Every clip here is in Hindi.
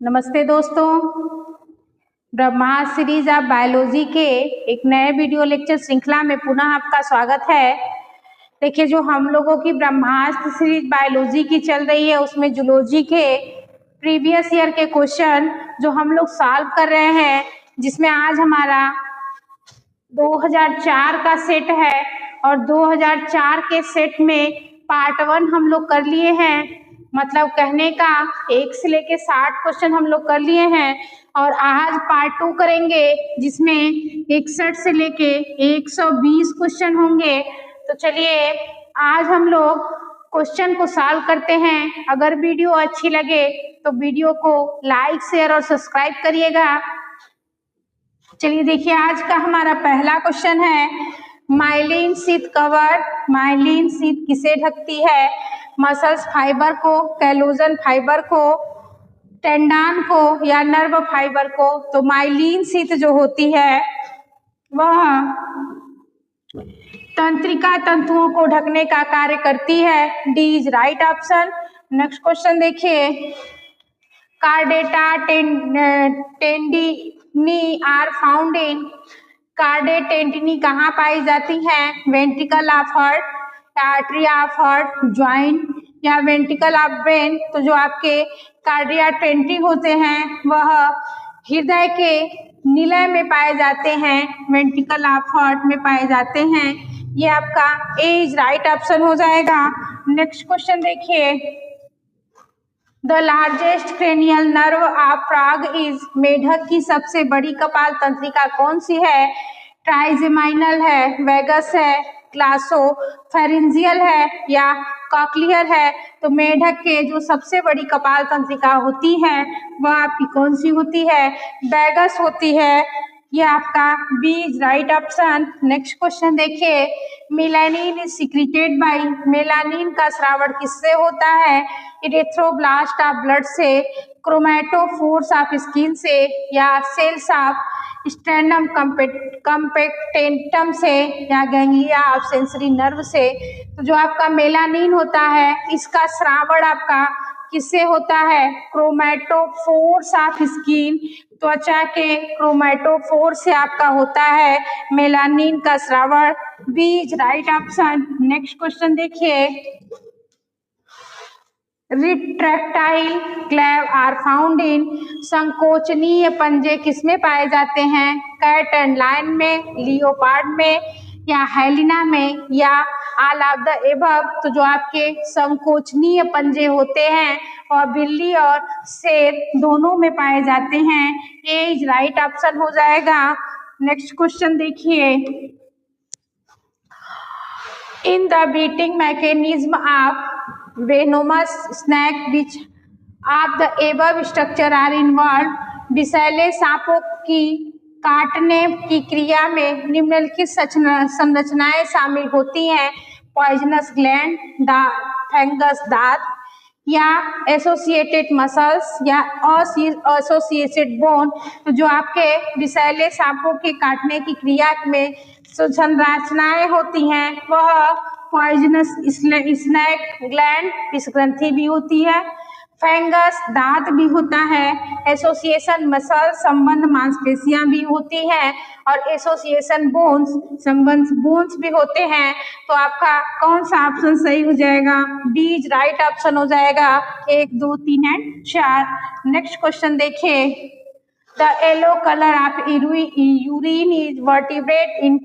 नमस्ते दोस्तों, ब्रह्मास्त्र सीरीज ऑफ बायोलॉजी के एक नए वीडियो लेक्चर श्रृंखला में पुनः आपका स्वागत है। देखिए, जो हम लोगों की ब्रह्मास्त्र सीरीज बायोलॉजी की चल रही है उसमें जूलॉजी के प्रीवियस ईयर के क्वेश्चन जो हम लोग सॉल्व कर रहे हैं, जिसमें आज हमारा 2004 का सेट है और 2004 के सेट में पार्ट 1 हम लोग कर लिए हैं। मतलब कहने का 1 से लेके 60 क्वेश्चन हम लोग कर लिए हैं और आज पार्ट 2 करेंगे जिसमें 61 से लेके 120 क्वेश्चन होंगे। तो चलिए आज हम लोग क्वेश्चन को सॉल्व करते हैं। अगर वीडियो अच्छी लगे तो वीडियो को लाइक, शेयर और सब्सक्राइब करिएगा। चलिए देखिए, आज का हमारा पहला क्वेश्चन है, myelin sheath cover. Myelin sheath किसे ढकती है? मसल्स फाइबर को, कैलोजन फाइबर को, टेंडान को या नर्व फाइबर को? तो माइलिन शीथ जो होती है वह तंत्रिका तंतुओं को ढकने का कार्य करती है। D is right option. Next question देखिए, कार्डेटा टेंडिनी आर फाउंड इन। कार्डे टेंडिनी कहाँ पाई जाती है? Ventricle of heart, artery of heart, joint या वेंट्रिकल ऑफ ब्रेन? तो जो आपके कार्डिया टेंटी होते हैं वह हृदय के निलय में पाए जाते हैं, वेंट्रिकल ऑफ हार्ट में पाए जाते हैं। ये आपका ए इज राइट ऑप्शन हो जाएगा। नेक्स्ट क्वेश्चन देखिए, the largest cranial nerve of frog is. मेढक की सबसे बड़ी कपाल तंत्रिका कौन सी है? ट्राइजेमाइनल है, वेगस है, ग्लासोफेरेंजियल है या कॉक्लियर है? तो मेढक के जो सबसे बड़ी कपाल तंत्रिका होती है वह आपकी कौन सी होती है? वेगस होती है। ये आपका B is right option. Next question देखिए, melanin is secreted by. Melanin का स्रावण किससे होता है? इरेथ्रोब्लास्ट ऑफ ब्लड से, क्रोमैटोफोर्स ऑफ स्किन से या सेल्स ऑफ स्ट्रेनम कंपेक्टेंटम से या गैंग्लिया ऑफ सेंसरी नर्व से? तो जो आपका मेलानिन होता है इसका स्रावण आपका किससे होता है? क्रोमैटोफोर्स ऑफ स्किन, त्वचा के क्रोमैटोफोर से आपका होता है मेलानिन का स्रावण। B is right option. Next question देखिए, रिट्रैक्टाइल क्लैव आर फाउंड इन। संकोचनीय पंजे किसमें पाए जाते हैं? कैट एंड लायन में, लियोपार्ड में या हाइलिना में या ऑल ऑफ द एबव? तो जो आपके संकोचनीय पंजे होते हैं और बिल्ली और शेर दोनों में पाए जाते हैं। ए इज राइट ऑप्शन हो जाएगा। नेक्स्ट क्वेश्चन देखिए, in the beating mechanism of venomous snake which of the above structure are involved? विषैले सांपों की काटने की क्रिया में निम्नलिखित संरचनाएं शामिल होती हैं? पॉइजनस ग्लैंड, फंगस दांत या एसोसिएटेड मसल्स या एसोसिएटेड बोन? तो जो आपके विषैले सांपों के काटने की क्रिया में संरचनाएं होती हैं वह पॉइजनस स्नेक ग्लैंड, विषग्रंथि भी होती है, फंगस दांत भी होता है, एसोसिएशन मसल संबंध मांसपेशियां भी होती हैं और एसोसिएशन बोन्स संबंध बोन्स भी होते हैं। तो आपका कौन सा ऑप्शन सही हो जाएगा? डी इज राइट ऑप्शन हो जाएगा। 1, 2, 3 एंड 4। नेक्स्ट क्वेश्चन देखिए, the yellow colour of urine is vertebrate in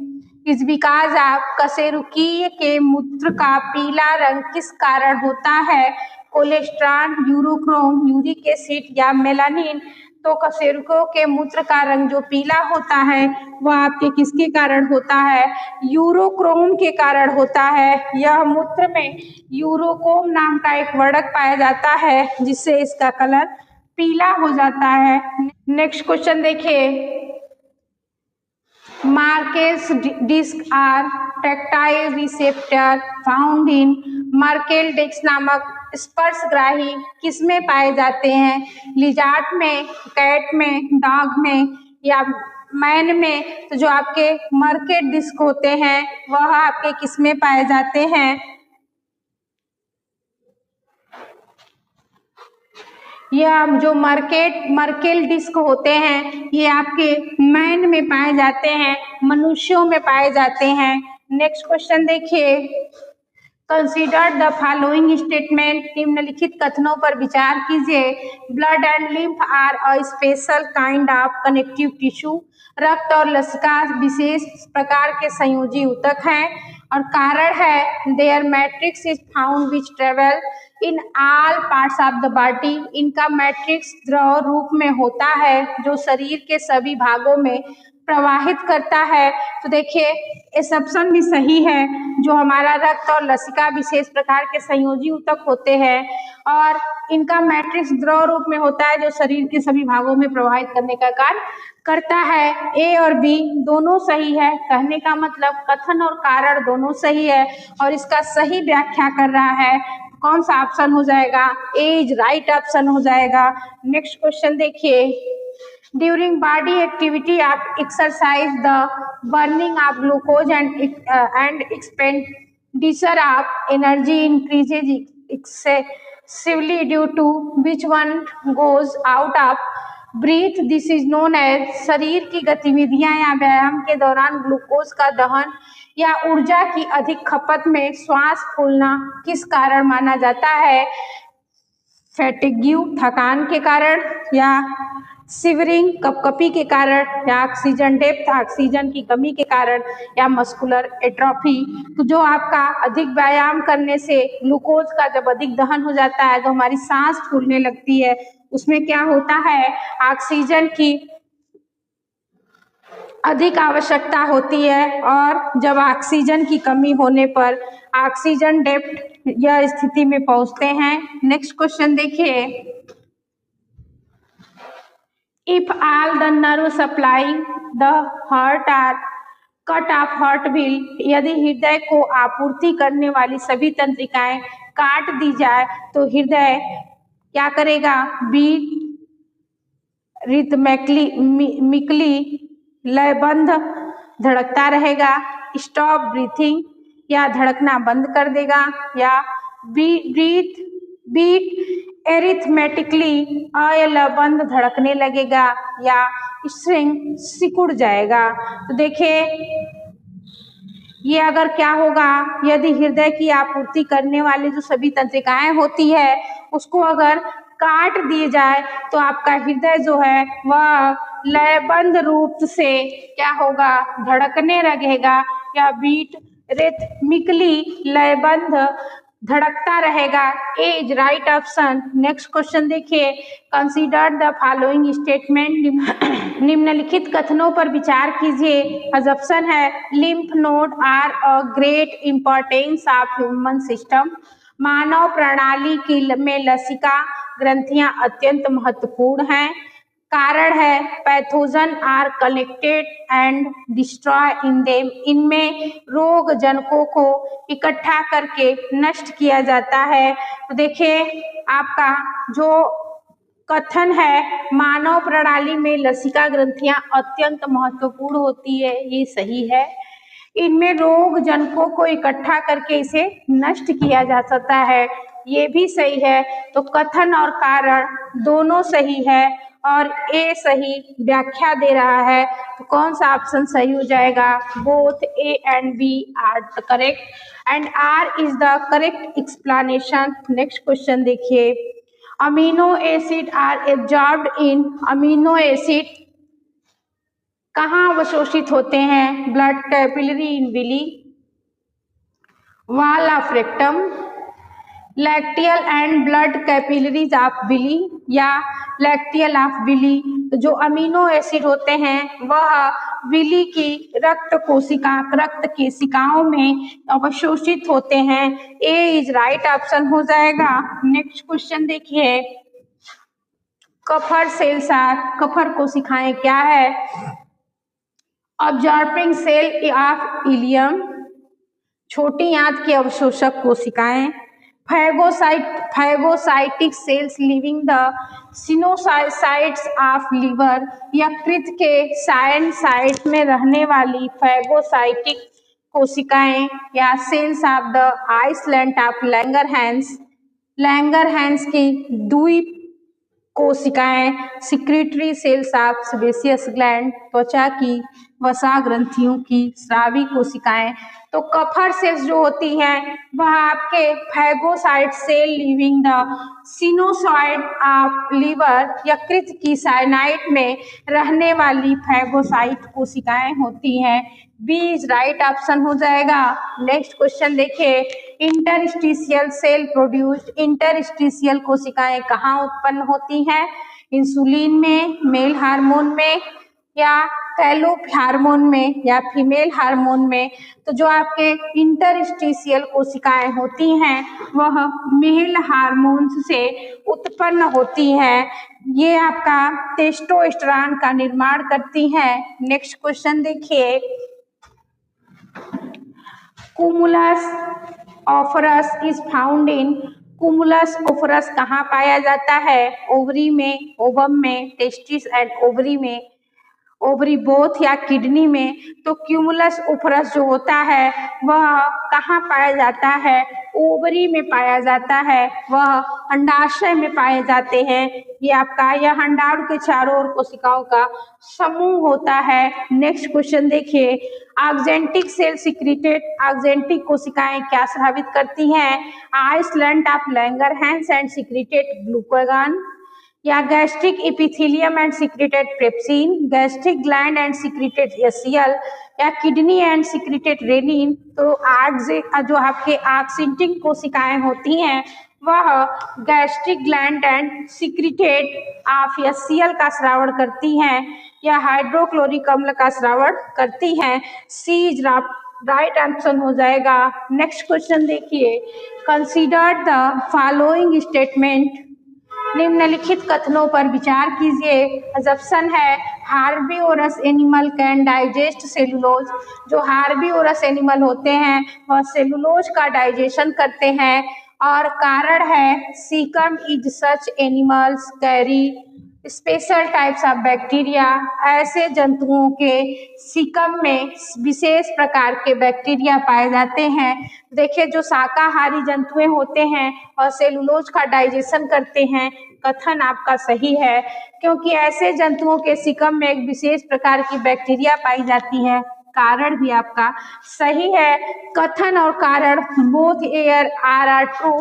is because of. कशेरुकी के मूत्र का पीला रंग किस कारण होता है? कोलेस्ट्रॉल, यूरोक्रोम, यूरिक एसिड या मेलानिन? तो कशेरुकों के मूत्र का रंग जो पीला होता है वह आपके किसके कारण होता है? यूरोक्रोम के कारण होता है। यह मूत्र में यूरोक्रोम नाम का एक वर्णक पाया जाता है जिससे इसका कलर पीला हो जाता है। नेक्स्ट क्वेश्चन देखिए, Merkel's disc are tactile receptor found in. Merkel disc नामक स्पर्शग्राही किसमें पाए जाते हैं? लिजार्ड में, कैट में, डॉग में या मैन में? तो जो आपके मार्केट डिस्क होते हैं वह आपके किसमें पाए जाते हैं? या जो मर्केल डिस्क होते हैं ये आपके मैन में पाए जाते हैं, मनुष्यों में पाए जाते हैं। नेक्स्ट क्वेश्चन देखिए, कंसीडर द फॉलोइंग स्टेटमेंट, निम्नलिखित कथनों पर विचार कीजिए। Blood and lymph are a special kind of connective tissue, रक्त और लसिका विशेष प्रकार के संयोजी ऊतक हैं। और कारण है their matrix is found which travel in all parts of the body, इनका मैट्रिक्स द्रव रूप में होता है जो शरीर के सभी भागों में प्रवाहित करता है। तो देखिए एसम्पशन भी सही है, जो हमारा रक्त और लसिका विशेष प्रकार के संयोजी ऊतक होते हैं और इनका मैट्रिक्स द्रव रूप में होता है जो शरीर के सभी भागों में प्रवाहित करने का कार्य करता है। ए और बी दोनों सही है, कहने का मतलब कथन और कारण दोनों सही है और इसका सही व्याख्या कर रहा है। कौन सा ऑप्शन हो जाएगा? ए इज राइट ऑप्शन हो जाएगा। नेक्स्ट क्वेश्चन देखिए, during body activity of exercise the burning of glucose and expenditure of energy increases excessively due to which one goes out of breath, this is known as. शरीर की गतिविधियां या व्यायाम के दौरान ग्लूकोज का दहन या ऊर्जा की अधिक खपत में श्वास फूलना किस कारण माना जाता है? फैटिग्यू थकान के कारण, या शिवरिंग कपकपी के कारण, या ऑक्सीजन डेप्थ ऑक्सीजन की कमी के कारण, या मस्कुलर एट्रोफी। तो जो आपका अधिक व्यायाम करने से ग्लूकोज का जब अधिक दहन हो जाता है तो हमारी सांस फूलने लगती है, उसमें क्या होता है ऑक्सीजन की अधिक आवश्यकता होती है और जब ऑक्सीजन की कमी होने पर ऑक्सीजन डेप्थ यह स्थिति में पहुंचते हैं। नेक्स्ट क्वेश्चन देखिए, if all the nerve supply the heart are cut off heart will, यदि हृदय को आपूर्ति करने वाली सभी तंत्रिकाएं काट दी जाए तो हृदय क्या करेगा? बीट रिथमिकली लयबंध धड़कता रहेगा, स्टॉप ब्रीथिंग या धड़कना बंद कर देगा, या बीट एरिथमेटिकली अलयबंध धड़कने लगेगा, या स्ट्रिंग सिकुड़ जाएगा। तो देखिए ये अगर क्या होगा, यदि हृदय की आपूर्ति करने वाली जो सभी तंत्रिकाएं होती है उसको अगर काट दिए जाए तो आपका हृदय जो है वह लयबंध रूप से क्या होगा? धड़कने लगेगा, या बीट रिथमिकली लयबंध धड़कता रहेगा। A is right option. Next question देखिए, कंसीडर द फॉलोइंग स्टेटमेंट, निम्नलिखित कथनों पर विचार कीजिए। ऑप्शन है lymph node are a great importance of human system, मानव प्रणाली की में लसिका ग्रंथियां अत्यंत महत्वपूर्ण हैं। कारण है pathogen are collected and destroy in them, इनमें रोग जनकों को इकट्ठा करके नष्ट किया जाता है। तो देखिए आपका जो कथन है मानव प्रणाली में लसिका ग्रंथियां अत्यंत महत्वपूर्ण होती है, ये सही है। इनमें रोग जनकों को इकट्ठा करके इसे नष्ट किया जा सकता है, ये भी सही है। तो कथन और कारण दोनों सही है और ए सही व्याख्या दे रहा है। तो कौन सा ऑप्शन सही हो जाएगा? Both A and B are correct and R is the correct explanation. Next question देखिए, amino acid are absorbed in, amino acid कहाँ अवशोषित होते हैं? Blood capillary in villi, wall of rectum, lacteal and blood capillaries of villi, या लैक्टियल ऑफ विली। तो जो अमीनो एसिड होते हैं वह विली की रक्त केशिकाओं में अवशोषित होते हैं। ए इज राइट ऑप्शन हो जाएगा। नेक्स्ट क्वेश्चन देखिए, कफर सेल्स आर, कफर कोशिकाएं क्या है? ऑब्जॉर्बिंग सेल ऑफ इलियम, छोटी आंत की अवशोषक कोशिकाएं, phagocytic cells living the sinusoids of liver, यकृत के साइन साइट में रहने वाली फैगोसाइटिक कोशिकाएं, या cells of the island of Langerhans, Langerhans की द्वीप कोशिकाएं, secretory cells of sebaceous gland, त्वचा की वसा ग्रंथियों की स्रावी कोशिकाएं। तो कफर सेल्स जो होती हैं वह आपके phagocyte cell living the sinusoid of liver, यकृत की साइनाइड में रहने वाली फैगोसाइट कोशिकाएं होती हैं। बी इज राइट ऑप्शन हो जाएगा। नेक्स्ट क्वेश्चन देखिए, इंटरस्टिशियल सेल प्रोड्यूस्ड, इंटरस्टिशियल कोशिकाएं कहाँ उत्पन्न होती हैं? इंसुलिन में, मेल हार्मोन में, या कैलोप हार्मोन में, या फीमेल हार्मोन में। तो जो आपके इंटरस्टिशियल कोशिकाएं होती हैं वह मेल हार्मोन्स से उत्पन्न होती हैं। ये आपका टेस्टोस्टेरोन का निर्माण करती हैं। नेक्स्ट क्वेश्चन देखिए, कुमुलस offers is found in, कुमुलस offers कहाँ पाया जाता है? ओवरी में, ओवम में, टेस्टिस एंड ओवरी में, ओवरी बोथ या किडनी में। तो क्यूमुलस ऑफरस जो होता है वह कहाँ पाया जाता है? ओवरी में पाया जाता है, वह अंडाशय में पाए जाते हैं। ये आपका यह अंडाणु के चारों ओर कोशिकाओं का समूह होता है। नेक्स्ट क्वेश्चन देखिए, ऑक्जेंटिक सेल सिक्रीटेड, ऑक्जेंटिक कोशिकाएं क्या स्रावित करती हैं? Island of Langerhans and secreted glucagon, या gastric epithelium and secreted pepsin, gastric gland and secreted HCl, या किडनी एंड सिक्रीटेड रेनिन। तो जो आपके ऑक्सीटिक कोशिकाएं होती हैं वह gastric gland and secreted of HCl का स्रावण करती हैं, या हाइड्रोक्लोरिक अम्ल का स्रावण करती हैं। सी इज राइट आंसर हो जाएगा। नेक्स्ट क्वेश्चन देखिए, कंसीडर द फॉलोइंग स्टेटमेंट, निम्नलिखित कथनों पर विचार कीजिए। अजप्शन है, herbivores animal can digest cellulose, जो हार्बीवोरस एनिमल होते हैं वह सेलुलोज का डाइजेशन करते हैं। और कारण है, caecum is such animals carry special types of bacteria, ऐसे जंतुओं के सीकम में विशेष प्रकार के बैक्टीरिया पाए जाते हैं। देखिए, जो शाकाहारी जंतुएं होते हैं और सेलुलोज का डाइजेशन करते हैं, कथन आपका सही है, क्योंकि ऐसे जंतुओं के सीकम में एक विशेष प्रकार की बैक्टीरिया पाई जाती है। कारण भी आपका सही है। कथन और कारण both A R are true,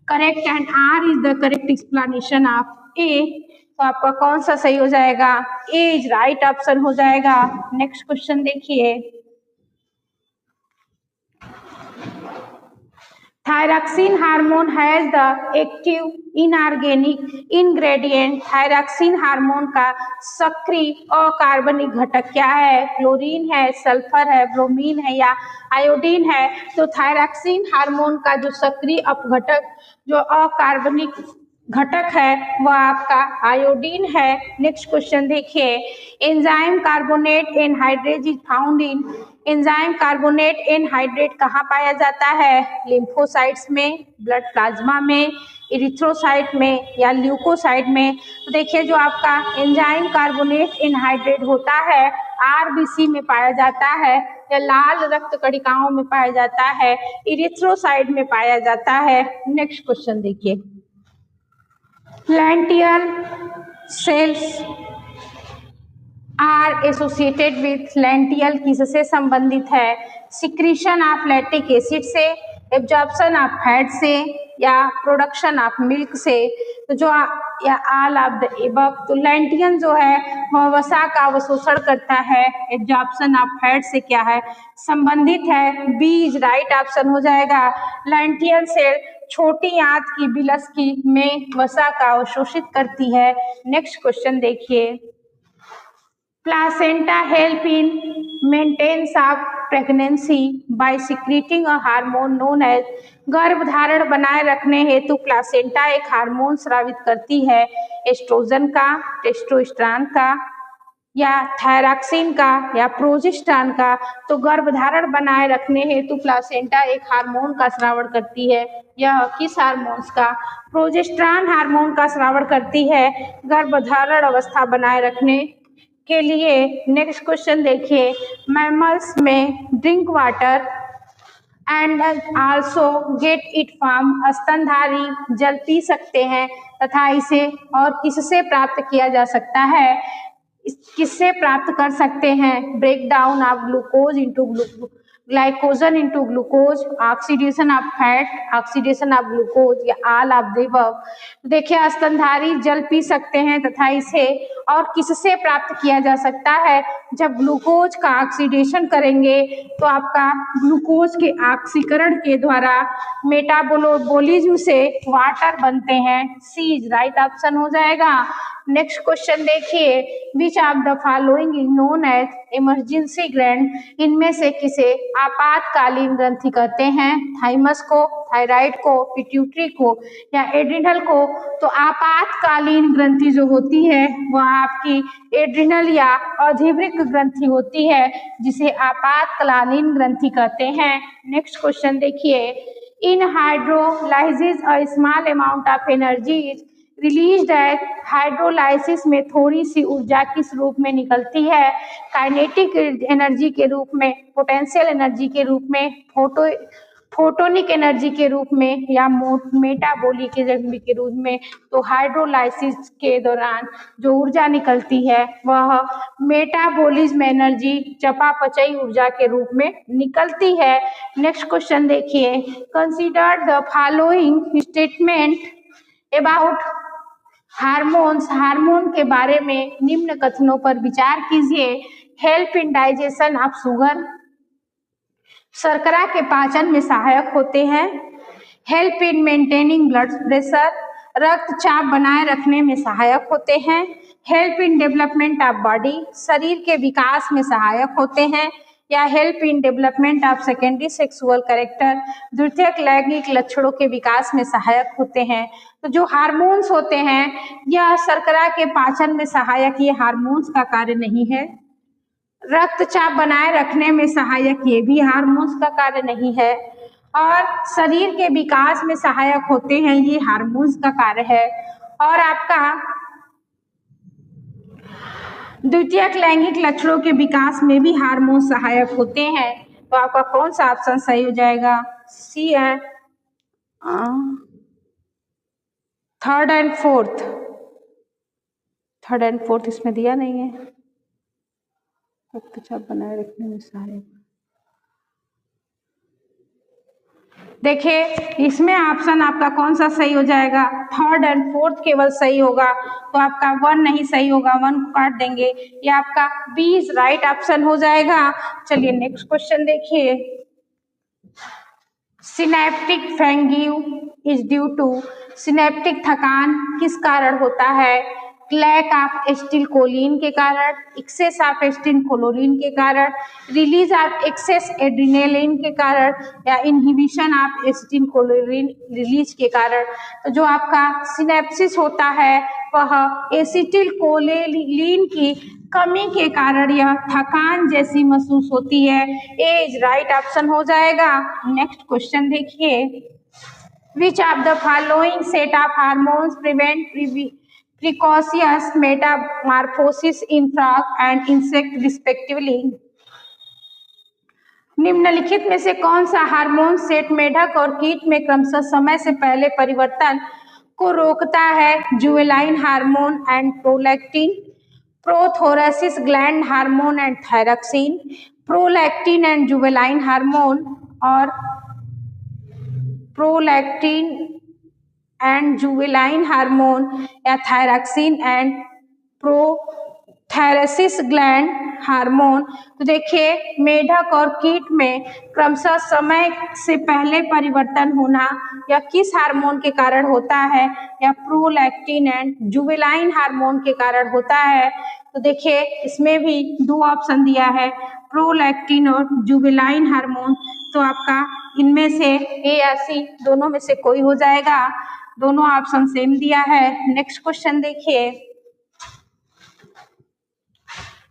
correct and R is the correct explanation of A. तो आपका कौन सा सही हो जाएगा? ए इज राइट ऑप्शन हो जाएगा। नेक्स्ट क्वेश्चन देखिए, thyroxine hormone has the active inorganic ingredient, thyroxine hormone का सक्रिय अकार्बनिक घटक क्या है? क्लोरीन है, सल्फर है, ब्रोमीन है, या आयोडीन है। तो थायरॉक्सिन हार्मोन का जो सक्रिय अपघटक, जो अकार्बनिक घटक है वह आपका आयोडीन है। नेक्स्ट क्वेश्चन देखिए, enzyme carbonate anhydride is found in, enzyme carbonate anhydride कहाँ पाया जाता है? लिम्फोसाइट्स में, ब्लड प्लाज्मा में, इरिथ्रोसाइट में, या ल्यूकोसाइट में। तो देखिए, जो आपका एंजाइम कार्बोनेट एनहाइड्रेट होता है आरबीसी में पाया जाता है, या लाल रक्त कणिकाओं में पाया जाता है, इरिथ्रोसाइट में पाया जाता है। नेक्स्ट क्वेश्चन देखिए, लैंटियल सेल्स आर एसोसिएटेड विथ, लैंटियल किससे संबंधित है? सिक्रीशन ऑफ लैक्टिक एसिड से, एब्जॉर्प्शन ऑफ फैट से, या प्रोडक्शन ऑफ मिल्क से। तो जो या ऑल ऑफ द एबव। तो लैंटियन जो है वह वसा का अवशोषण करता है, एब्जॉर्प्शन ऑफ फैट से क्या है? संबंधित है। बी इज राइट ऑप्शन हो जाएगा। लैंटियन सेल छोटी आंत की बिलस की में वसा का अवशोषित करती है। नेक्स्ट क्वेश्चन देखिए, placenta help in maintenance of pregnancy by secreting a hormone known as, गर्भधारण बनाए रखने हेतु प्लासेंटा एक हार्मोन स्रावित करती है, एस्ट्रोजन का, टेस्टोस्टेरोन का, या थायरॉक्सिन का, या प्रोजेस्टेरोन का। तो गर्भधारण बनाए रखने हेतु प्लासेंटा एक हार्मोन का स्रावण करती है। यह किस हार्मोन्स का? प्रोजेस्टेरोन हार्मोन का स्रावण करती है गर्भधारण अवस्था बनाए रखने के लिए। नेक्स्ट क्वेश्चन देखिए, मैमल्स में drink water and also get it from, स्तनधारी जल पी सकते हैं तथा इसे और किससे प्राप्त किया जा सकता है, किससे प्राप्त कर सकते हैं, break down of glucose into glycogen into glucose, oxidation of fat, oxidation of glucose या ऑल ऑफ द अबव। देखिए स्तनधारी जल पी सकते हैं तथा इसे और किससे प्राप्त किया जा सकता है, जब ग्लूकोज का ऑक्सीडेशन करेंगे तो आपका ग्लूकोज के ऑक्सीकरण के द्वारा मेटाबोलिज्म से वाटर बनते हैं। सी इज राइट ऑप्शन हो जाएगा। नेक्स्ट क्वेश्चन देखिए, which of the following is known as emergency gland, इनमें से किसे आपातकालीन ग्रंथि कहते हैं, थाइमस को, थायराइड को, पिट्यूटरी को या एड्रिनल को। तो आपातकालीन ग्रंथि जो होती है वह आपकी एड्रिनल या अधिवृक्क ग्रंथि होती है, जिसे आपातकालीन ग्रंथि कहते हैं। नेक्स्ट क्वेश्चन देखिए, in hydrolysis a small amount of energy is released at, hydrolysis में थोड़ी सी ऊर्जा किस रूप में निकलती है, काइनेटिक एनर्जी के रूप में, पोटेंशियल एनर्जी के रूप में, फोटोनिक एनर्जी के रूप में या मेटाबॉलिक एनर्जी के रूप में। तो हाइड्रोलाइसिस के दौरान जो ऊर्जा निकलती है वह मेटाबॉलिज्म एनर्जी, चयापचयी ऊर्जा के रूप में निकलती है। नेक्स्ट क्वेश्चन देखिए, consider the following statement about hormones, hormone के बारे में निम्न कथनों पर विचार कीजिए। Help in digestion of sugar, शर्करा के पाचन में सहायक होते हैं। Help in maintaining blood pressure, रक्तचाप बनाए रखने में सहायक होते हैं। Help in development of body, शरीर के विकास में सहायक होते हैं। या help in development of secondary sexual character, द्वितीयक लैंगिक लक्षणों के विकास में सहायक होते हैं। तो जो हार्मोन्स होते हैं यह शर्करा के पाचन में सहायक, ये हार्मोन्स का कार्य नहीं है। रक्तचाप बनाए रखने में सहायक, ये भी हार्मोन्स का कार्य नहीं है। और शरीर के विकास में सहायक होते हैं, ये हार्मोन्स का कार्य है। और आपका द्वितीयक लैंगिक लक्षणों के विकास में भी हार्मोन सहायक होते हैं। तो आपका कौन सा ऑप्शन सही हो जाएगा, सी है, third and fourth. Third and fourth इसमें दिया नहीं है। रक्तचाप बनाए रखने में सहायक, देखिए इसमें ऑप्शन आपका कौन सा सही हो जाएगा, थर्ड एंड फोर्थ केवल सही होगा। तो आपका 1 नहीं सही होगा, 1 को काट देंगे। ये आपका बी इज राइट ऑप्शन हो जाएगा। चलिए नेक्स्ट क्वेश्चन देखिए, synaptic fatigue is due to, synaptic थकान किस कारण होता है, लैक ऑफ एसिटिलकोलिन के कारण, एक्सेस ऑफ एसिटिलकोलिन के कारण, रिलीज ऑफ एक्सेस एड्रिनलिन के कारण या इनहिबिशन ऑफ एसिटिलकोलिन रिलीज के कारण। तो जो आपका सिनेप्सिस होता है वह एसिटिलकोलिन की कमी के कारण यह थकान जैसी महसूस होती है। ए इज राइट ऑप्शन हो जाएगा। नेक्स्ट क्वेश्चन देखिए, which of the following set of hormones prevent precocious metamorphosis in frog and insect respectively, निम्नलिखित में से कौन सा हार्मोन सेट मेढक और कीट में क्रमशः समय से पहले परिवर्तन को रोकता है, juvenile hormone and prolactin, prothoracic gland hormone and thyroxine, prolactin and juvenile hormone और प्रोलैक्टिन एंड जुवेनाइल हार्मोन या thyroxine and prothoracic gland hormone. तो देखिए मेढक और कीट में क्रमशः समय से पहले परिवर्तन होना या किस हार्मोन के कारण होता है, या प्रोलैक्टिन एंड जुवेनाइल हार्मोन के कारण होता है। तो देखिए इसमें भी 2 ऑप्शन दिया है, प्रोलैक्टिन और जुवेनाइल हार्मोन। तो आपका इनमें से ए या सी दोनों में से कोई हो जाएगा, दोनों ऑप्शन सेम दिया है। नेक्स्ट क्वेश्चन देखिए,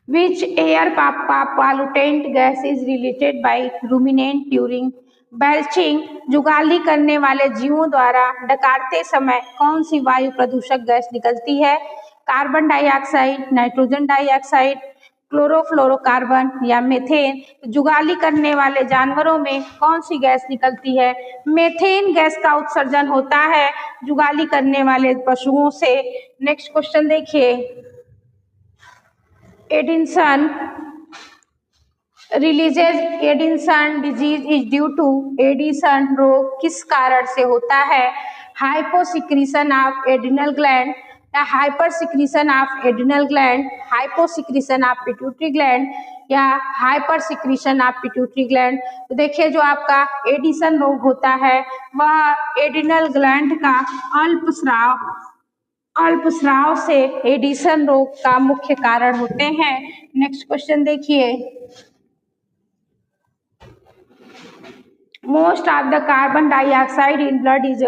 which air pollutant gas is related by ruminant during belching, जुगाली करने वाले जीवों द्वारा डकारते समय कौन सी वायु प्रदूषक गैस निकलती है, carbon dioxide, nitrogen dioxide, chlorofluorocarbon या मीथेन। जुगाली करने वाले जानवरों में कौन सी गैस निकलती है? मीथेन गैस का उत्सर्जन होता है जुगाली करने वाले पशुओं से। नेक्स्ट क्वेश्चन देखिए, Addison releases Addison disease is due to Addison रोग किस कारण से होता है? हाइपोसिक्रीशन ऑफ एड्रिनल ग्लैंड या hyper secretion of adrenal gland, hyposecretion of pituitary gland या hyper secretion of pituitary gland. तो देखिए जो आपका एडिसन रोग होता है वह एड्रिनल ग्लैंड का अल्पस्राव से एडिसन रोग का मुख्य कारण होते हैं। नेक्स्ट क्वेश्चन देखिए, most of the carbon dioxide in blood is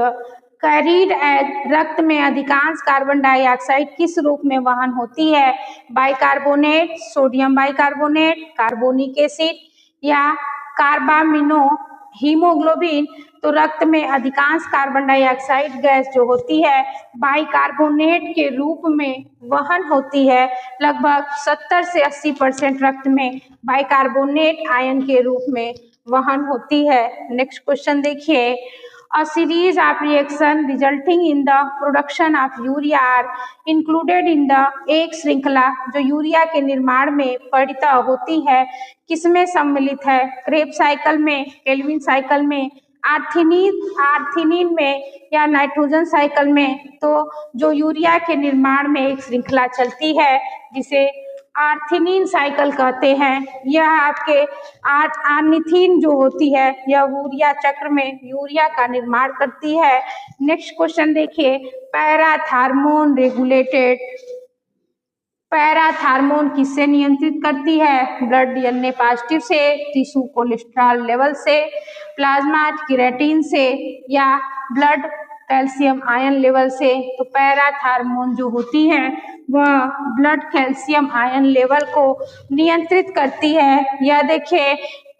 carried as, रक्त में अधिकांश कार्बन डाइऑक्साइड किस रूप में वहन होती है? Bicarbonate, sodium bicarbonate, carbonic acid या कार्बामिनो हीमोग्लोबिन। तो रक्त में अधिकांश कार्बन डाइऑक्साइड गैस जो होती है बाइकार्बोनेट के रूप में वहन होती है। लगभग 70 से 80% रक्त में बाइकार्बोनेट आयन के रूप में वहन होती है। नेक्स्ट क्वेश्चन देखिए, A series of reaction resulting in the production of urea are included in the, एक श्रृंखला जो यूरिया के निर्माण में परिणत होती है किसमें सम्मिलित है? क्रेब साइकिल में, केल्विन साइकिल में, आर्थिनीन में या नाइट्रोजन साइकिल में। तो जो यूरिया के निर्माण में एक श्रृंखला चलती है जिसे आर्थिनीन साइकिल कहते हैं, यह आपके आर्निथीन जो होती है यह यूरिया चक्र में यूरिया का निर्माण करती है। नेक्स्ट क्वेश्चन देखिए, पैराथार्मोन रेगुलेटेड, पैराथार्मोन किससे नियंत्रित करती है? ब्लड डीएनए पॉजिटिव से, टिश्यू कोलेस्ट्रॉल लेवल से, प्लाज्मा केराटिन से या ब्लड कैल्शियम आयन लेवल से। तो पैराथार्मोन जो होती है वह ब्लड कैल्शियम आयन लेवल को नियंत्रित करती है। यह देखिए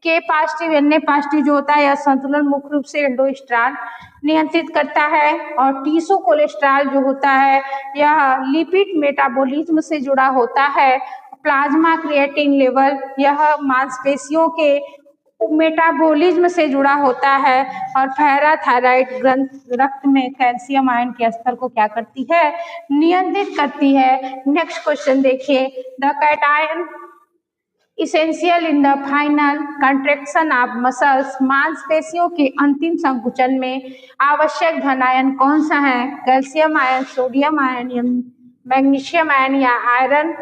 के पॉजिटिव एन पॉजिटिव जो होता है यह संतुलन मुख्य रूप से एल्डोस्टेरॉन नियंत्रित करता है, और टीसो कोलेस्ट्रॉल जो होता है यह लिपिड मेटाबॉलिज्म से जुड़ा होता है। प्लाज्मा क्रिएटिन लेवल यह मांसपेशियों के मेटाबॉलिज्म से जुड़ा होता है, और पैराथायराइड ग्रंथ रक्त में कैल्शियम आयन के स्तर को क्या करती है? नियंत्रित करती है। नेक्स्ट क्वेश्चन देखिए, the cation essential in the final contraction of muscles, मांसपेशियों के अंतिम संकुचन में आवश्यक धन आयन कौन सा है? Calcium ion, sodium ion, magnesium ion या आयरन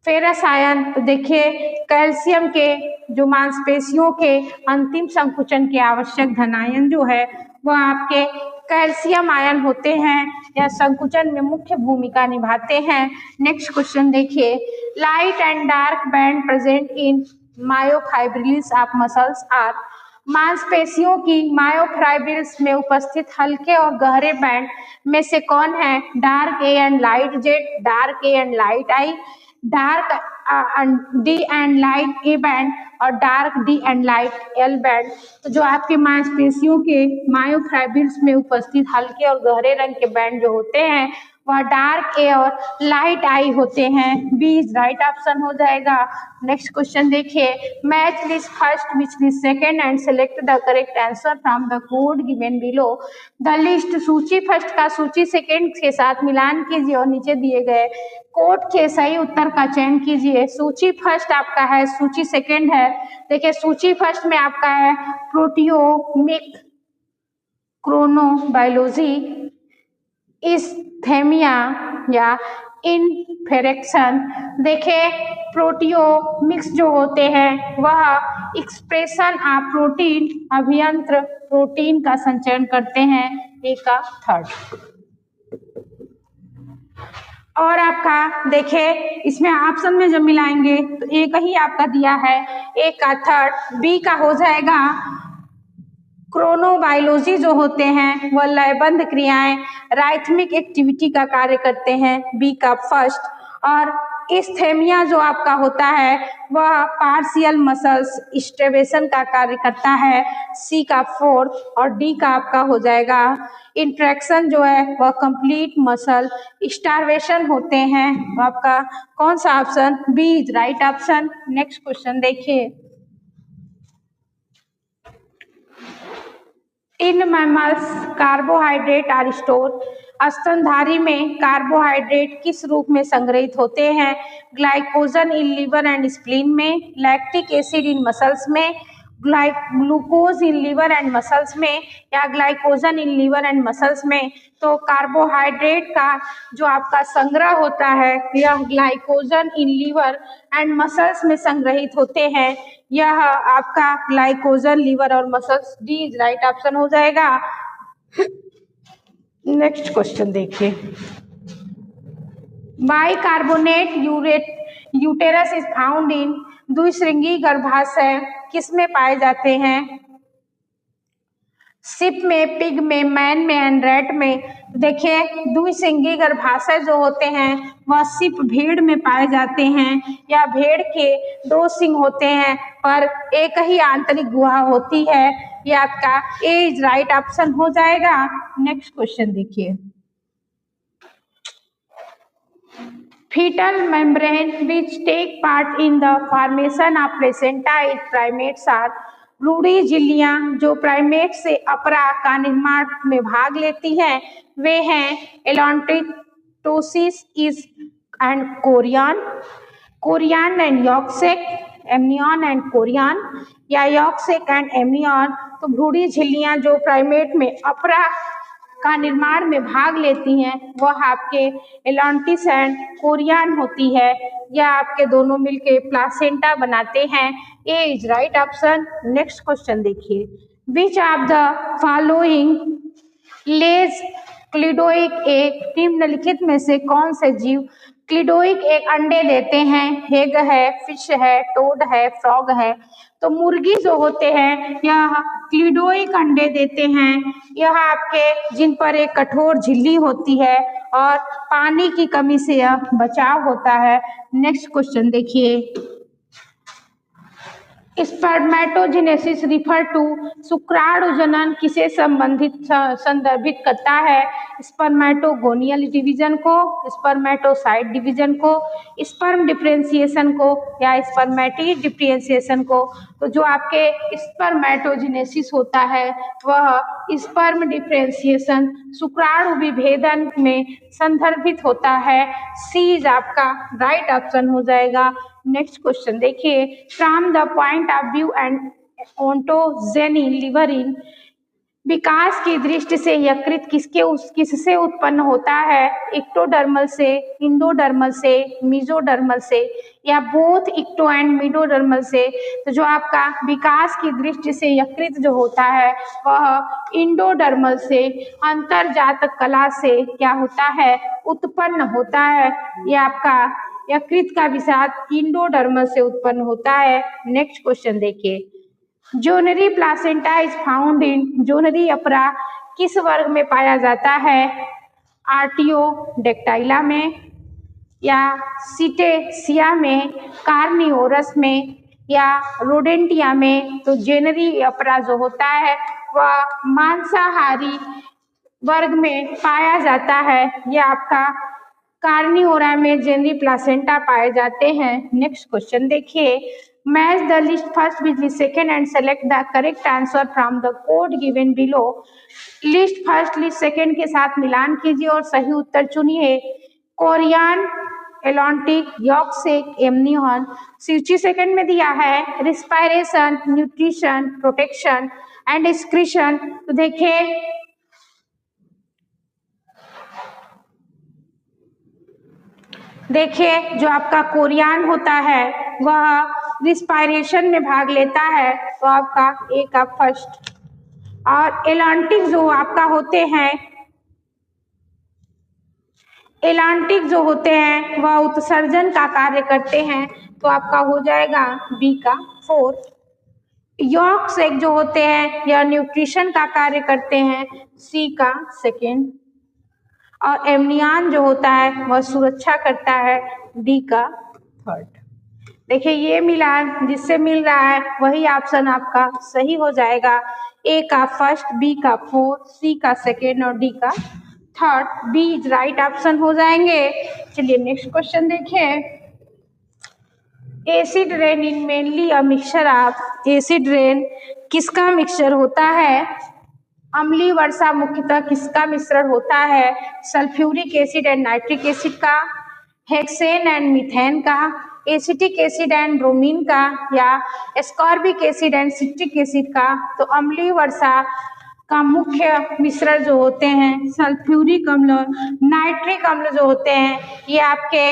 फेरस आयन। तो देखिए कैल्शियम के जो मांसपेशियों के अंतिम संकुचन के आवश्यक धन आयन जो है वह आपके कैल्शियम आयन होते हैं, या संकुचन में मुख्य भूमिका निभाते हैं। नेक्स्ट क्वेश्चन देखिए, light and dark band present in myofibrils of muscles are, मांसपेशियों की मायोफाइब्रिल्स में उपस्थित हल्के और गहरे बैंड में से कौन है? Dark A and light Z, dark A and light I, dark D and light A band और dark D and light L band. तो जो आपके मांसपेशियों के मायोफाइब्रिल्स में उपस्थित हल्के और गहरे रंग के बैंड जो होते हैं वह डार्क ए और लाइट आई होते हैं। बी इज राइट ऑप्शन हो जाएगा। नेक्स्ट क्वेश्चन देखिए, match list first which list second and select the correct answer from the code given below. The list, सूची फर्स्ट का सूची सेकेंड के साथ मिलान कीजिए और नीचे दिए गए कोड के सही उत्तर का चयन कीजिए। सूची फर्स्ट आपका है, सूची सेकेंड है। देखिए सूची फर्स्ट में आपका है प्रोटियोमिक क्रोनोबायोलॉजी, इस्थेमिया या इन्फेरेक्शन। देखिए प्रोटियोमिक्स जो होते हैं वह एक्सप्रेशन ऑफ प्रोटीन, अभियंत्र प्रोटीन का संचयन करते हैं। ए का थर्ड। और आपका देखिए इसमें ऑप्शन में जब मिलाएंगे तो ए का ही आपका दिया है, ए का थर्ड। बी का हो जाएगा क्रोनोबायोलॉजी जो होते हैं वह लयबंध क्रियाएं राइथमिक एक्टिविटी का कार्य करते हैं, बी का फर्स्ट। और इस्थेमिया जो आपका होता है वह पार्शियल मसल्स स्ट्रेवेशन का कार्य करता है, सी का फोर्थ, और डी का आपका हो जाएगा इंट्रैक्शन जो है वह कंप्लीट मसल स्टार्वेशन होते हैं। तो आपका कौन सा option, B is right option. Next question देखिए, in mammals carbohydrate are store, स्तनधारी में कार्बोहाइड्रेट किस रूप में संग्रहित होते हैं, glycogen in liver and spleen में, लैक्टिक एसिड इन मसल्स में, glucose in liver and muscles में, या glycogen in liver and muscles में। तो कार्बोहाइड्रेट का जो आपका संग्रह होता है यह glycogen in liver and muscles में संग्रहित होते हैं। यह आपका ग्लाइकोजन लिवर और muscles, D is right option हो जाएगा। नेक्स्ट क्वेश्चन देखिए, bicornuate uterus is found in, द्विश्रृंगी गर्भाशय किसमें पाए जाते हैं, सिप में, पिग में, मैन में एंड रैट में। देखिए द्विश्रृंगी गर्भाशय जो होते हैं वह सिप भेड़ में पाए जाते हैं, या भेड़ के 2 सिंग होते हैं पर एक ही आंतरिक गुहा होती है। ये आपका ए इज राइट ऑप्शन हो जाएगा। नेक्स्ट क्वेश्चन देखिए, fetal membrane which take part in the formation of placenta in primates are, रूडी झिल्लियां जो प्राइमेट से अपरा का निर्माण में भाग लेती हैं वे हैं allantois is and chorion, chorion and yolk sac, amnion and chorion, या यॉक्सेक एंड एमनियन। तो भ्रूणी झिल्लियां जो प्राइमेट में अपरा का निर्माण में भाग लेती हैं वह आपके एलॉन्टिस एंड कोरियन होती है, या आपके दोनों मिलके प्लासेंटा बनाते हैं। A is right option. Next question देखिए, which of the following lays cleidoic egg, निम्नलिखित में से कौन से जीव क्लिडोइक एग अंडे देते हैं, हेग है, फिश है, टोड है, फ्रॉग है। तो मुर्गी जो होते हैं यह क्लिडोइक अंडे देते हैं, यह आपके जिन पर एक कठोर झिल्ली होती है और पानी की कमी से यह बचाव होता है। नेक्स्ट क्वेश्चन देखिए, स्पर्मेटोजेनेसिस रिफर टू, शुक्राणु जनन किसे संदर्भित करता है, स्पर्मेटोगोनियल डिवीजन को, स्पर्मेटोसाइट डिवीजन को, स्पर्म डिफरेंशिएशन को, या स्पर्मेटिक डिफरेंशिएशन को। तो जो आपके स्पर्मेटोजेनेसिस होता है वह स्पर्म डिफरेंशिएशन शुक्राणु विभेदन में संदर्भित होता है। सी इज आपका राइट ऑप्शन हो जाएगा। नेक्स्ट क्वेश्चन देखिए, from the point of view and ontogeny liver in, विकास की दृष्टि से यकृत किससे उत्पन्न होता है, इक्टोडर्मल से, इंडोडर्मल से, मीजोडर्मल से, या बोथ इक्टो एंड मीडोडर्मल से। तो जो आपका विकास की दृष्टि से यकृत जो होता है वह इंडोडर्मल से, अंतरजातक कला से क्या होता है, उत्पन्न होता है। ये आपका यकृत का विकास इंडोडर्मल से उत्पन्न होता है। नेक्स्ट क्वेश्चन देखिए, जोनरी प्लासेंटा इज फाउंड इन, जोनरी अपरा किस वर्ग में पाया जाता है, आर्टियोडेक्टाइला में, या सिटेसिया में, कार्नियोरस में, या रोडेंटिया में। तो जेनरी अपरा जो होता है वह मांसाहारी वर्ग में पाया जाता है, यह आपका कार्नियोरा में जेनरी प्लासेंटा पाए जाते हैं। नेक्स्ट क्वेश्चन देखिए, match the list first with list second and select the correct answer from the code given below. List first list second के साथ मिलान कीजिए और सही उत्तर चुनिए। Chorion, allantoic, yolk sac, amnion. सूची सेकेंड में दिया है respiration, nutrition, protection and excretion. तो देखिए जो आपका कोरियन होता है वह रिस्पायरेशन में भाग लेता है, तो आपका ए का फर्स्ट। और एलांटिक जो आपका होते हैं, एलांटिक जो होते हैं वह उत्सर्जन का कार्य करते हैं, तो आपका हो जाएगा बी का फोर्थ। यॉक्सेक जो होते हैं यह न्यूट्रिशन का कार्य करते हैं, सी का सेकेंड। और एमनियन जो होता है वह सुरक्षा करता है, डी का थर्ड। देखिए ये मिला, जिससे मिल रहा है वही ऑप्शन आपका सही हो जाएगा। ए का फर्स्ट, बी का फोर्थ, सी का सेकेंड और डी का third, B is right option हो जाएंगे। चलिए नेक्स्ट क्वेश्चन देखिए। Acid rain in mainly a mixture of, acid rain किसका मिक्सचर होता है? अम्लीय वर्षा मुख्यतः किसका मिश्रण होता है? Sulphuric acid and nitric acid का, हेक्सेन एंड मीथेन का, एसिटिक एसिड एंड ब्रोमीन का, या ascorbic acid and citric acid का। तो अम्लीय वर्षा का मुख्य मिश्रण जो होते हैं सल्फ्यूरिक अम्ल और नाइट्रिक अम्ल जो होते हैं, ये आपके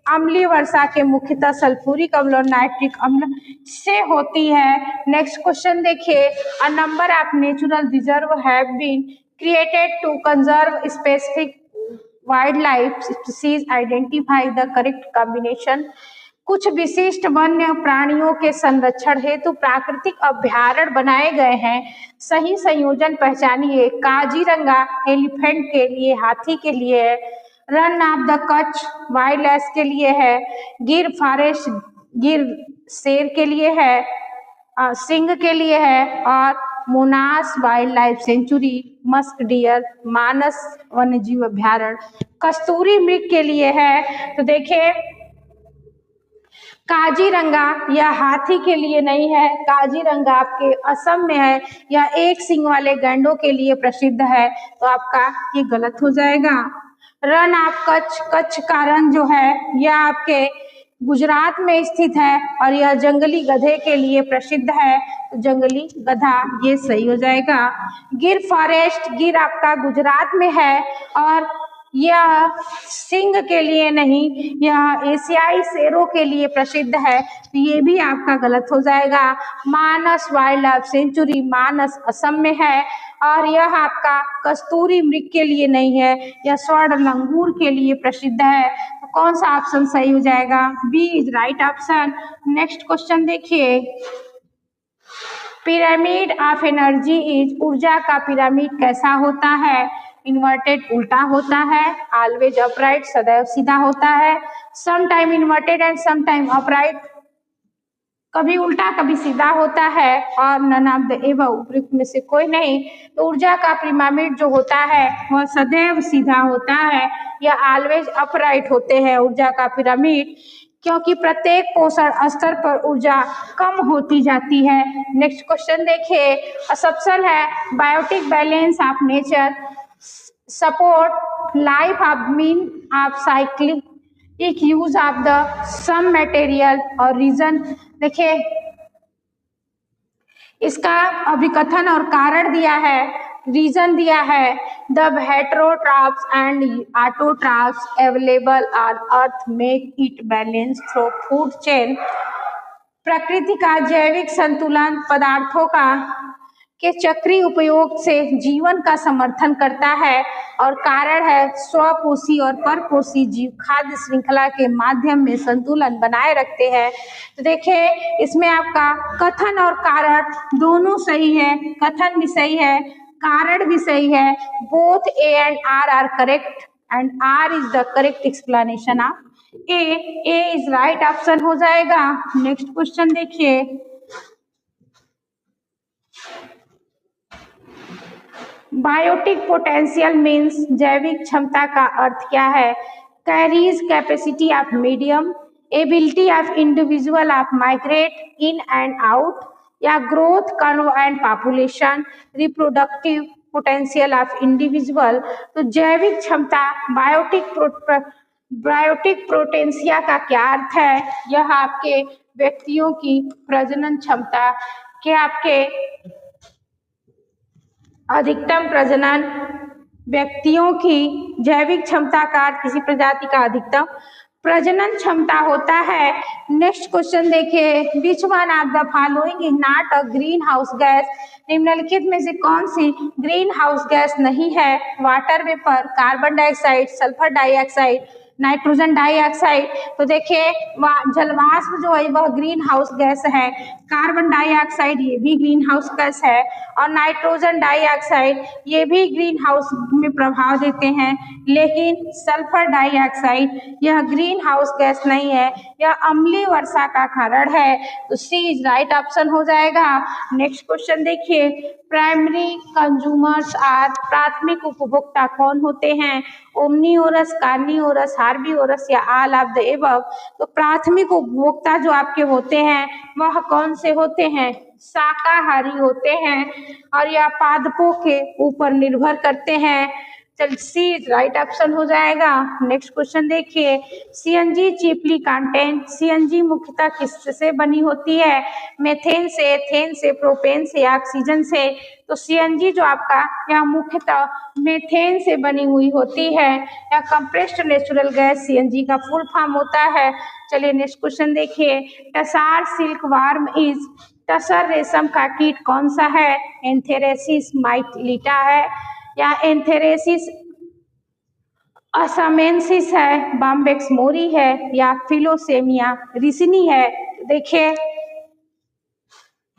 अम्लीय वर्षा के मुख्यतः सल्फ्यूरिक अम्ल और नाइट्रिक अम्ल से होती है। नेक्स्ट क्वेश्चन देखिए। A number of natural reserve have been created to conserve specific wildlife species, identify the correct combination. कुछ विशिष्ट वन्य प्राणियों के संरक्षण हेतु प्राकृतिक अभ्यारण्य बनाए गए हैं, सही संयोजन पहचानिए। काजीरंगा एलिफेंट के लिए, हाथी के लिए है। Run of the Kutch wild ass के लिए है। गिर फॉरेस्ट गिर शेर के लिए है, सिंह के लिए है। और Manas wildlife sanctuary, musk deer Manas वन्यजीव अभ्यारण्य कस्तूरी मृग के लिए है। तो देखिए काजीरंगा या हाथी के लिए नहीं है, काजीरंगा आपके असम में है या एक सिंग वाले गैंडों के लिए प्रसिद्ध है, तो आपका ये गलत हो जाएगा। रन ऑफ कच्छ, कच्छ का रन जो है यह आपके गुजरात में स्थित है और यह जंगली गधे के लिए प्रसिद्ध है, तो जंगली गधा ये सही हो जाएगा। गिर फॉरेस्ट, गिर आपका गुजरात में है और यह सिंह के लिए नहीं, यह एशियाई शेरों के लिए प्रसिद्ध है, तो ये भी आपका गलत हो जाएगा। मानस वाइल्ड लाइफ सेंचुरी, मानस असम में है और यह आपका कस्तूरी मृग के लिए नहीं है, यह स्वर्ण लंगूर के लिए प्रसिद्ध है। तो कौन सा ऑप्शन सही हो जाएगा? B is right option. Next question देखिए। पिरामिड ऑफ एनर्जी इज, ऊर्जा का पिरामिड कैसा होता है? इन्वर्टेड उल्टा होता है, ऑलवेज अपराइट सदैव सीधा होता है, some time inverted and some time upright कभी उल्टा कभी सीधा होता है, और नन ऑफ द एबव उपयुक्त में से कोई नहीं। तो ऊर्जा का पिरामिड जो होता है वह सदैव सीधा होता है या ऑलवेज अपराइट होते हैं ऊर्जा का पिरामिड, क्योंकि प्रत्येक पोषण स्तर पर ऊर्जा कम होती जाती है। नेक्स्ट क्वेश्चन देखिए। असम्पशन है biotic balance of nature support life of mean of cyclic use of the some material और रीजन। देखिए इसका अभिकथन और कारण दिया है, रीजन दिया है। The heterotrophs and autotrophs available on earth make it balance through food chain. प्रकृति का जैविक संतुलन पदार्थों का के चक्रीय उपयोग से जीवन का समर्थन करता है और कारण है स्वपोषी और परपोषी जीव खाद्य श्रृंखला के माध्यम में संतुलन बनाए रखते हैं। तो देखिए इसमें आपका कथन और कारण दोनों सही है, कथन भी सही है, कारण भी सही है। Both A and R correct and R is the correct explanation of A. A is right option हो जाएगा। नेक्स्ट क्वेश्चन देखिए। बायोटिक पोटेंशियल मीन्स, जैविक क्षमता का अर्थ क्या है? Carrying capacity of medium, ability of individual of migrate in and out, या growth curve and population, reproductive potential of individual. तो जैविक क्षमता बायोटिक पोटेंशिया का क्या अर्थ है? यह आपके व्यक्तियों की प्रजनन क्षमता के आपके अधिकतम प्रजनन, व्यक्तियों की जैविक क्षमता का किसी प्रजाति का अधिकतम प्रजनन क्षमता होता है। नेक्स्ट क्वेश्चन देखिए। Which one of the following is not a green house gas? निम्नलिखित में से कौन सी ग्रीन हाउस गैस नहीं है? Water vapour, carbon dioxide, sulphur dioxide, nitrogen dioxide, तो देखिए जलवाष्प जो है वह ग्रीन हाउस गैस है, कार्बन डाइऑक्साइड ये भी ग्रीन हाउस गैस है, और नाइट्रोजन डाइऑक्साइड ये भी ग्रीन हाउस में प्रभाव देते हैं, लेकिन सल्फर डाइऑक्साइड यह ग्रीन हाउस गैस नहीं है, यह अम्लीय वर्षा का कारण है। तो सी इज राइट ऑप्शन हो जाएगा। नेक्स्ट क्वेश्चन देखिए, प्राइमरी कंज्यूमर्स आर, प्राथमिक उपभोक्ता कौन होते हैं? ओमनीओरस, कार्निओरस, हार्बीओरस या ऑल ऑफ द एबव। तो प्राथमिक उपभोक्ता जो आपके होते हैं वह कौन से होते हैं? शाकाहारी होते हैं, और यह पादपों के ऊपर निर्भर करते हैं। चल सी राइट ऑप्शन हो जाएगा। नेक्स्ट क्वेश्चन देखिए, सीएनजी चीपली कंटेंट, सीएनजी मुख्यतः किससे बनी होती है? मेथेन से, एथेन से, प्रोपेन से या ऑक्सीजन से। तो सीएनजी जो आपका यह मुख्यतः मेथेन से बनी हुई होती है, या कंप्रेस्ड नेचुरल गैस सीएनजी का फुल फॉर्म होता है। चलिए नेक्स्ट क्वेश्चन देखिए, टसार सिल्क वार्म इज, टसर रेशम का कीट कौन सा है? एंथेरेसिस माइलिटा है, या एंथेरेसिस असमेंसिस है, बाम्बेक्स मोरी है, या फिलोसेमिया रिसिनी है। देखिए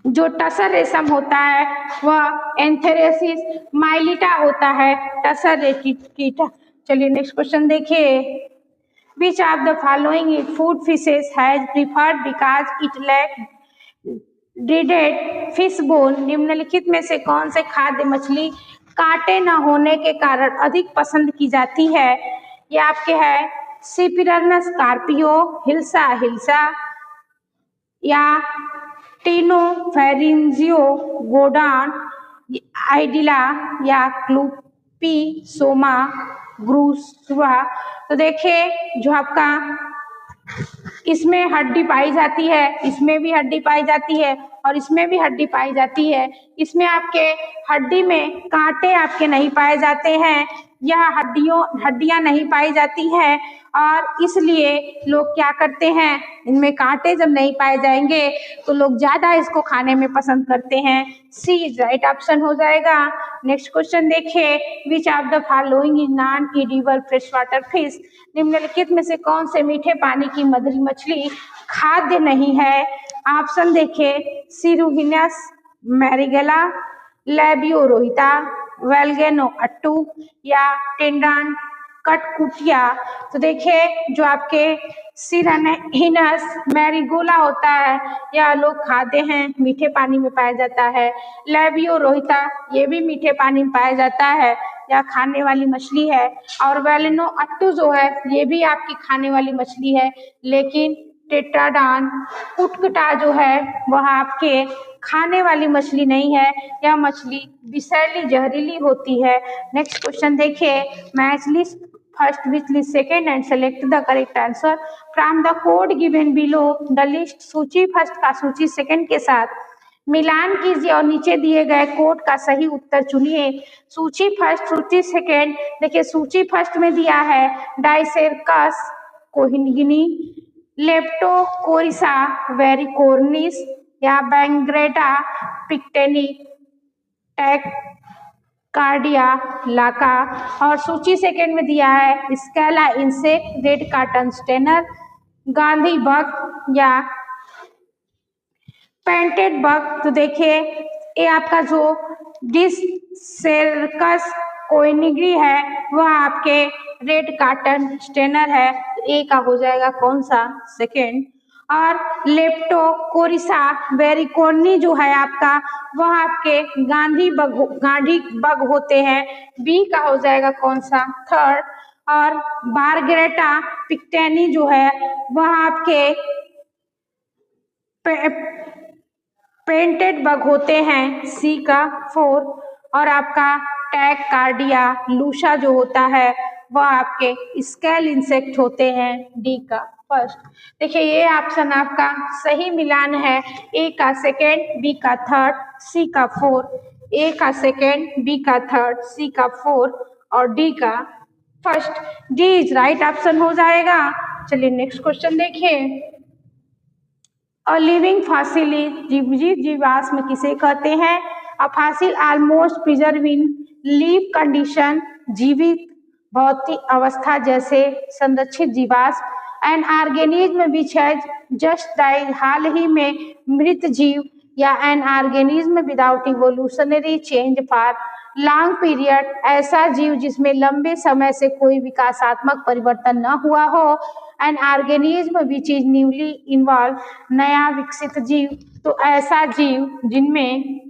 जो टसर रेशम होता है वह एंथेरेसिस माइलिटा होता है, टसर कीट। चलिए नेक्स्ट क्वेश्चन देखिए, which of the following food fishes has preferred because it lack dreaded fish bone. निम्नलिखित में से कौन से खाद्य मछली कांटे न होने के कारण अधिक पसंद की जाती है? ये आपके है सिपिरनस कार्पियो, हिल्सा हिल्सा, या टिनोफेरेंजियो गोडान, आइडिला, या क्लूपी सोमा ग्रुसवा। तो देखिए जो आपका इसमें हड्डी पाई जाती है, इसमें भी हड्डी पाई जाती है, और इसमें भी हड्डी पाई जाती है। इसमें आपके हड्डी में कांटे आपके नहीं पाए जाते हैं, यह हड्डियां नहीं पाई जाती हैं, और इसलिए लोग क्या करते हैं, इनमें कांटे जब नहीं पाए जाएंगे तो लोग ज्यादा इसको खाने में पसंद करते हैं। सी इज राइट ऑप्शन हो जाएगा। नेक्स्ट क्वेश्चन देखिए, which of the following is non edible fresh water fish. निम्नलिखित में से कौन से मीठे पानी की मछली मछली खाद्य नहीं है? ऑप्शन देखिए, सिरुहिनस मैरिगेला, लैबियोरोहिता, वेलगेनो अट्टू, या टेंडान कटकुटिया। तो देखिए जो आपके सिरहिनस मैरिगोला होता है यह लोग खाते हैं, मीठे पानी में पाया जाता है। लैबियोरोहिता ये भी मीठे पानी में पाया जाता है, या खाने वाली मछली है। और वेलिनो अट्टू जो है ये भी आपकी खाने वाली मछली है, लेकिन टेट्राडान कुटकुटा जो है वह आपके खाने वाली मछली नहीं है, यह मछली विषैली जहरीली होती है। नेक्स्ट क्वेश्चन देखिए, match list first which list second and select the correct answer from the code given below. The list सूची फर्स्ट का सूची सेकेंड के साथ मिलान कीजिए और नीचे दिए गए कोड का सही उत्तर चुनिए। सूची फर्स्ट, सूची सेकेंड। देखिए सूची फर्स्ट में दिया है डाइसेरकस कोहिनगिनी, लेप्टोकोरिसा वेरिकोर्निस, या बैंग्रेटा पिक्टेनी कार्डिया लाका। और सूची सेकेंड में दिया है scale insect, red cotton stainer, Gandhi bug, या पेंटेड बग। तो देखिए ये आपका जो डिसेरकस कोइनिग्री है वह आपके रेड कार्टन स्टेनर है, ए का हो जाएगा कौन सा? सेकेंड। और लेप्टोकोरिसा वेरिकोर्नी जो है आपका वह आपके गांधी बग होते हैं, बी का हो जाएगा कौन सा? थर्ड। और बारगेटा पिक्टेनी जो है वह आपके पेंटेड बग होते हैं, सी का फोर्थ। और आपका टैग कार्डिया लूसा जो होता है वह आपके स्केल इंसेक्ट होते हैं, डी का फर्स्ट। देखिए ये ऑप्शन आपका सही मिलान है, ए का सेकेंड, बी का थर्ड, सी का फोर्थ। ए का सेकेंड, बी का थर्ड, सी का फोर्थ, और डी का first. D is right option हो जाएगा। चलिए नेक्स्ट क्वेश्चन देखिए, अ लिविंग फॉसिल जीवाश्म किसे कहते हैं? A fossil almost preserve in live condition, जीवित, भौतिक अवस्था जैसे संरक्षित जीवाश्म। An organism which has just died, हाल ही में मृत जीव, या an organism without evolutionary change for long period, ऐसा जीव जिसमें लंबे समय से कोई विकासात्मक परिवर्तन न हुआ हो। N organism which is newly involve, नया विकसित जीव, तो ऐसा जीव जिनमें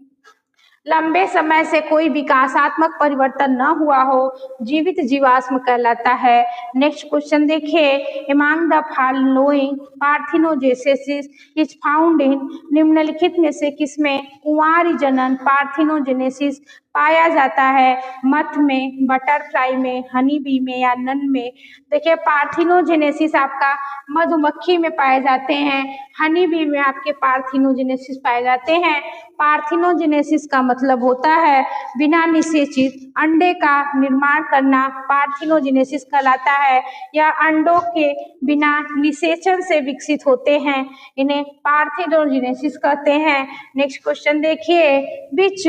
लंबे समय से कोई विकासात्मक परिवर्तन न हुआ हो, जीवित जीवाश्म कहलाता है। नेक्स्ट क्वेश्चन देखिए, among the following parthenogenesis is found इन, निम्नलिखित में से किसमें कुंवारी जनन पार्थिनोजेनेसिस पाया जाता है? मथ में, बटरफ्लाई में, हनी बी में, या नन में? देखिए पार्थिनोजेनेसिस आपका मधुमक्खी में पाए जाते हैं, हनी बी में आपके पार्थिनोजेनेसिस पाए जाते हैं। पार्थिनोजेनेसिस का मतलब होता है बिना निषेचित अंडे का निर्माण करना, पार्थिनोजेनेसिस कहलाता है। यह अंडों के बिना निषेचन से विकसित होते हैं, इन्हें पार्थिनोजेनेसिस कहते हैं। नेक्स्ट क्वेश्चन देखिए, which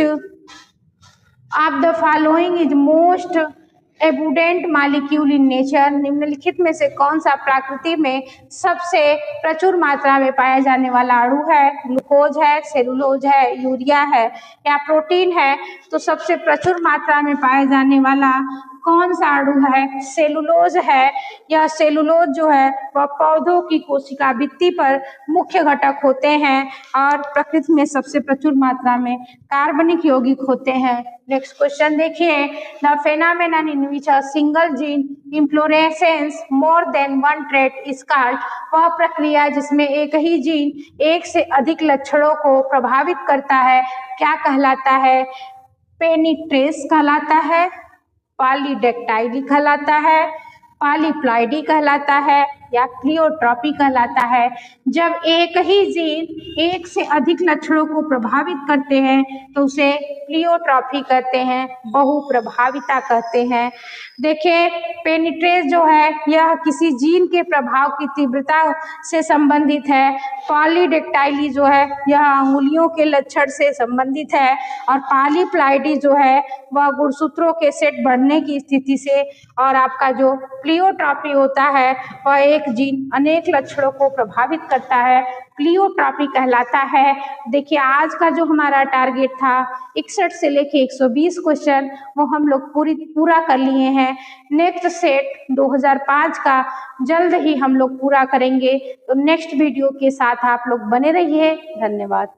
of the following is most abundant molecule in nature, निम्नलिखित में से कौन सा प्रकृति में सबसे प्रचुर मात्रा में पाया जाने वाला अणु है? ग्लूकोज है, सेलुलोज है, यूरिया है, या प्रोटीन है? तो सबसे प्रचुर मात्रा में पाए जाने वाला कौन सा अणु है? सेलुलोज है। यह सेलुलोज जो है वह पौधों की कोशिका भित्ति पर मुख्य घटक होते हैं और प्रकृति में सबसे प्रचुर मात्रा में कार्बनिक यौगिक होते हैं। नेक्स्ट क्वेश्चन देखिए, the phenomenon in which a single gene inflorescence more than one trait is called, वह प्रक्रिया जिसमें एक ही जीन एक से अधिक लक्षणों को प्रभावित करता है क्या कहलाता है? पेनिट्रेस कहलाता है, पॉलीडेक्टाइली कहलाता है, पॉलीप्लाइडी कहलाता है, या प्लियोट्रॉपी कहलाता है। जब एक ही जीन एक से अधिक लक्षणों को प्रभावित करते हैं तो उसे प्लियोट्रॉपी कहते हैं, बहुप्रभाविता कहते हैं। देखिए पेनिट्रेस जो है यह किसी जीन के प्रभाव की तीव्रता से संबंधित है। पॉलीडेक्टाइली जो है यह अंगुलियों के लक्षण से संबंधित है, और पॉलीप्लाइडी जो है वह गुणसूत्रों के सेट बढ़ने की स्थिति से, और आपका जो प्लियोट्रॉपी होता है वह एक जीन अनेक लक्षणों को प्रभावित करता है, प्लियोट्रॉपी कहलाता है। देखिए आज का जो हमारा टारगेट था 61 से लेके 120 क्वेश्चन वो हम लोग पूरा कर लिए हैं। नेक्स्ट सेट 2005 का जल्द ही हम लोग पूरा करेंगे, तो नेक्स्ट वीडियो के साथ आप लोग बने रहिए। धन्यवाद।